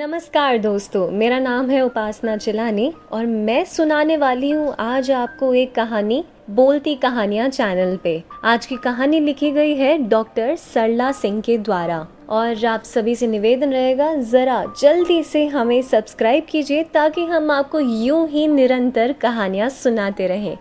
नमस्कार दोस्तों, मेरा नाम है उपासना चिलानी और मैं सुनाने वाली हूँ आज आपको एक कहानी बोलती कहानियाँ चैनल पे। आज की कहानी लिखी गई है डॉक्टर सरला सिंह के द्वारा और आप सभी से निवेदन रहेगा ज़रा जल्दी से हमें सब्सक्राइब कीजिए ताकि हम आपको यूं ही निरंतर कहानियाँ सुनाते रहें।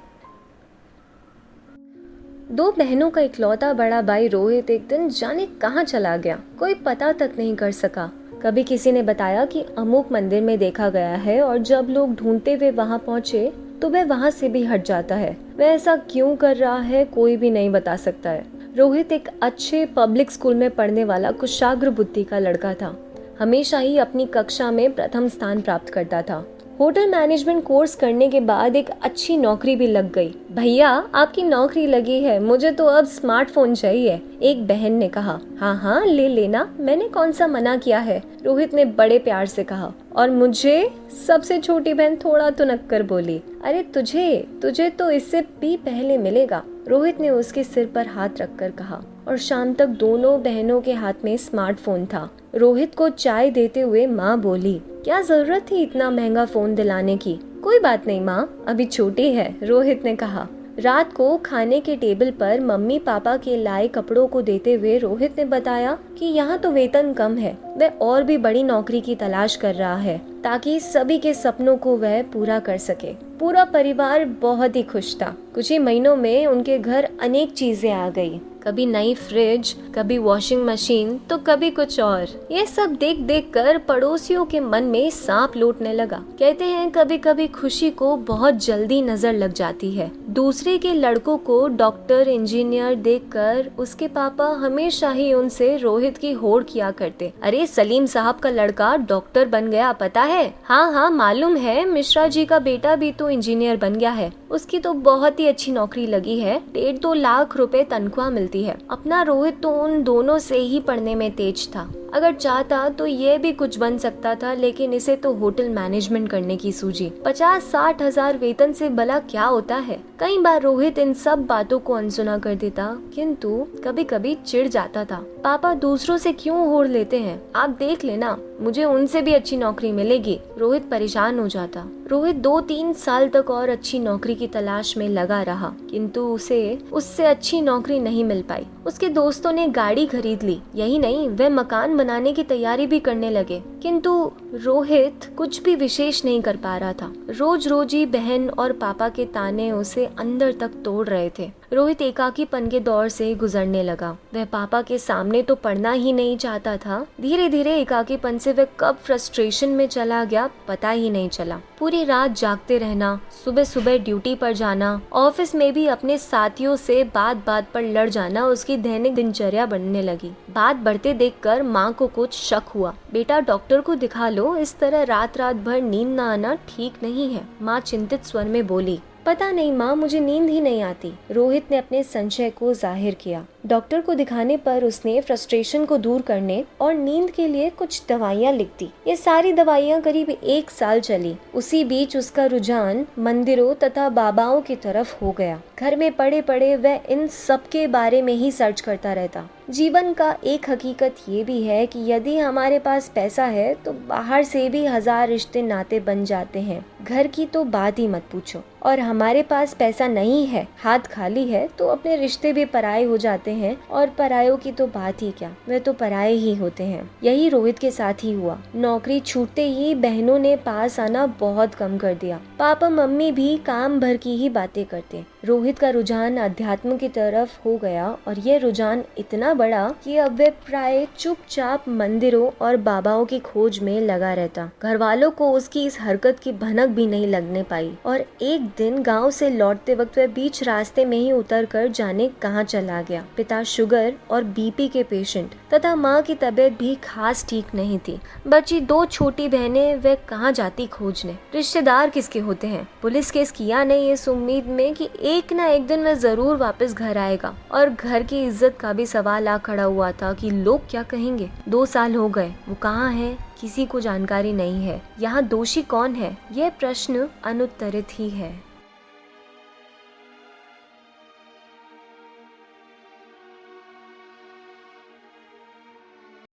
दो बहनों का इकलौता बड़ा भाई रोहित एक दिन जाने कहाँ चला गया, कोई पता तक नहीं कर सका। कभी किसी ने बताया कि अमुक मंदिर में देखा गया है और जब लोग ढूंढते हुए वहां पहुंचे तो वह वहां से भी हट जाता है। वह ऐसा क्यों कर रहा है कोई भी नहीं बता सकता है। रोहित एक अच्छे पब्लिक स्कूल में पढ़ने वाला कुशाग्र बुद्धि का लड़का था। हमेशा ही अपनी कक्षा में प्रथम स्थान प्राप्त करता था। होटल मैनेजमेंट कोर्स करने के बाद एक अच्छी नौकरी भी लग गई। भैया, आपकी नौकरी लगी है, मुझे तो अब स्मार्टफोन चाहिए, एक बहन ने कहा। हाँ हाँ, ले लेना, मैंने कौन सा मना किया है, रोहित ने बड़े प्यार से कहा। और मुझे? सबसे छोटी बहन थोड़ा तुनक कर बोली। अरे तुझे तो इससे भी पहले मिलेगा, रोहित ने उसके सिर पर हाथ रखकर कहा। और शाम तक दोनों बहनों के हाथ में स्मार्टफोन था। रोहित को चाय देते हुए माँ बोली, क्या जरूरत थी इतना महंगा फोन दिलाने की? कोई बात नहीं माँ, अभी छोटी है, रोहित ने कहा। रात को खाने के टेबल पर मम्मी पापा के लाए कपड़ों को देते हुए रोहित ने बताया कि यहाँ तो वेतन कम है, वह और भी बड़ी नौकरी की तलाश कर रहा है ताकि सभी के सपनों को वह पूरा कर सके। पूरा परिवार बहुत ही खुश था। कुछ ही महीनों में उनके घर अनेक चीजें आ गई, कभी नई फ्रिज, कभी वॉशिंग मशीन, तो कभी कुछ और। ये सब देख देख कर पड़ोसियों के मन में सांप लौटने लगा। कहते हैं कभी कभी खुशी को बहुत जल्दी नजर लग जाती है। दूसरे के लड़कों को डॉक्टर इंजीनियर देखकर उसके पापा हमेशा ही उनसे रोहित की होड़ किया करते। अरे सलीम साहब का लड़का डॉक्टर बन गया, पता है? हाँ हाँ मालूम है, मिश्रा जी का बेटा भी तो इंजीनियर बन गया है, उसकी तो बहुत ही अच्छी नौकरी लगी है, 1.5-2 लाख रुपए तनख्वाह मिलती है। अपना रोहित तो उन दोनों से ही पढ़ने में तेज था। अगर चाहता तो ये भी कुछ बन सकता था, लेकिन इसे तो होटल मैनेजमेंट करने की सूझी। 50-60 हजार वेतन से भला क्या होता है? कई बार रोहित इन सब बातों को अनसुना कर देता, किंतु कभी कभी चिढ़ जाता था। पापा दूसरों से क्यों होड़ लेते हैं? आप देख लेना, मुझे उनसे भी अच्छी नौकरी मिलेगी, रोहित परेशान हो जाता। रोहित 2-3 साल तक और अच्छी नौकरी की तलाश में लगा रहा, किंतु उसे उससे अच्छी नौकरी नहीं मिल पाई। उसके दोस्तों ने गाड़ी खरीद ली, यही नहीं वह मकान बनाने की तैयारी भी करने लगे, किंतु रोहित कुछ भी विशेष नहीं कर पा रहा था। रोज रोज ही बहन और पापा के ताने उसे अंदर तक तोड़ रहे थे। रोहित एकाकीपन के दौर से गुजरने लगा। वह पापा के सामने तो पढ़ना ही नहीं चाहता था। धीरे धीरे एकाकीपन से वह कब फ्रस्ट्रेशन में चला गया पता ही नहीं चला। पूरी रात जागते रहना, सुबह सुबह ड्यूटी पर जाना, ऑफिस में भी अपने साथियों से बात बात पर लड़ जाना उसकी दैनिक दिनचर्या बनने लगी। बात बढ़ते देखकर माँ को कुछ शक हुआ। बेटा डॉक्टर को दिखा लो, इस तरह रात रात भर नींद न आना ठीक नहीं है, माँ चिंतित स्वर में बोली। पता नहीं माँ, मुझे नींद ही नहीं आती, रोहित ने अपने संशय को जाहिर किया। डॉक्टर को दिखाने पर उसने फ्रस्ट्रेशन को दूर करने और नींद के लिए कुछ दवाइयाँ लिख दी। ये सारी दवाइयाँ करीब 1 साल चली। उसी बीच उसका रुझान मंदिरों तथा बाबाओं की तरफ हो गया। घर में पड़े पड़े वह इन सब के बारे में ही सर्च करता रहता। जीवन का एक हकीकत ये भी है कि यदि हमारे पास पैसा है तो बाहर से भी 1000 रिश्ते नाते बन जाते हैं, घर की तो बात ही मत पूछो। और हमारे पास पैसा नहीं है, हाथ खाली है, तो अपने रिश्ते भी पराये हो जाते हैं, और परायों की तो बात ही क्या, वे तो पराये ही होते हैं। यही रोहित के साथ ही हुआ। नौकरी छूटते ही बहनों ने पास आना बहुत कम कर दिया। पापा मम्मी भी काम भर की ही बातें करते। रोहित का रुझान अध्यात्म की तरफ हो गया और यह रुझान इतना बड़ा कि अब वह प्राय चुपचाप मंदिरों और बाबाओं की खोज में लगा रहता। घर वालों को उसकी इस हरकत की भनक भी नहीं लगने पाई और एक दिन गांव से लौटते वक्त वह बीच रास्ते में ही उतरकर जाने कहां चला गया। पिता शुगर और बीपी के पेशेंट तथा माँ की तबीयत भी खास ठीक नहीं थी। बची 2 छोटी बहनें वह कहाँ जाती खोजने? रिश्तेदार किसके होते हैं? पुलिस केस किया नहीं इस उम्मीद में कि एक ना एक दिन वह जरूर वापस घर आएगा। और घर की इज्जत का भी सवाल आ खड़ा हुआ था कि लोग क्या कहेंगे। 2 साल हो गए, वो कहाँ है किसी को जानकारी नहीं है। यहाँ दोषी कौन है, यह प्रश्न अनुत्तरित ही है।